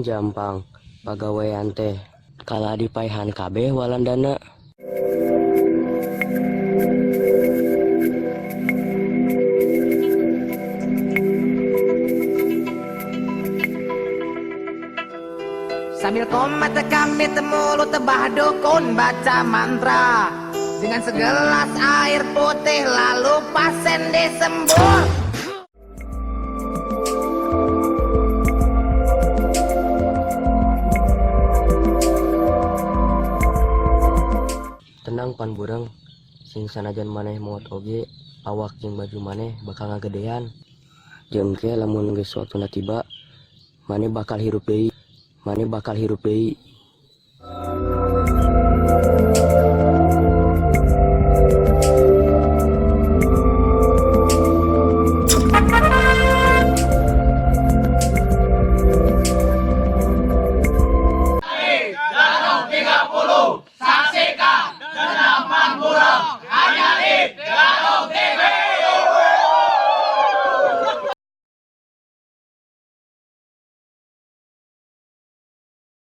Jampang pagawean teh kala dipaehan kabeh walandana. Sambil komat kami temulu tebah dukun baca mantra dengan segelas air putih lalu pasien disembur. Tenang pan bureng, sing sanajan maneh maot oge awak jeung baju maneh bakal ngagedean. Jeung ke lamun geus waktuna tiba maneh bakal hirup deui.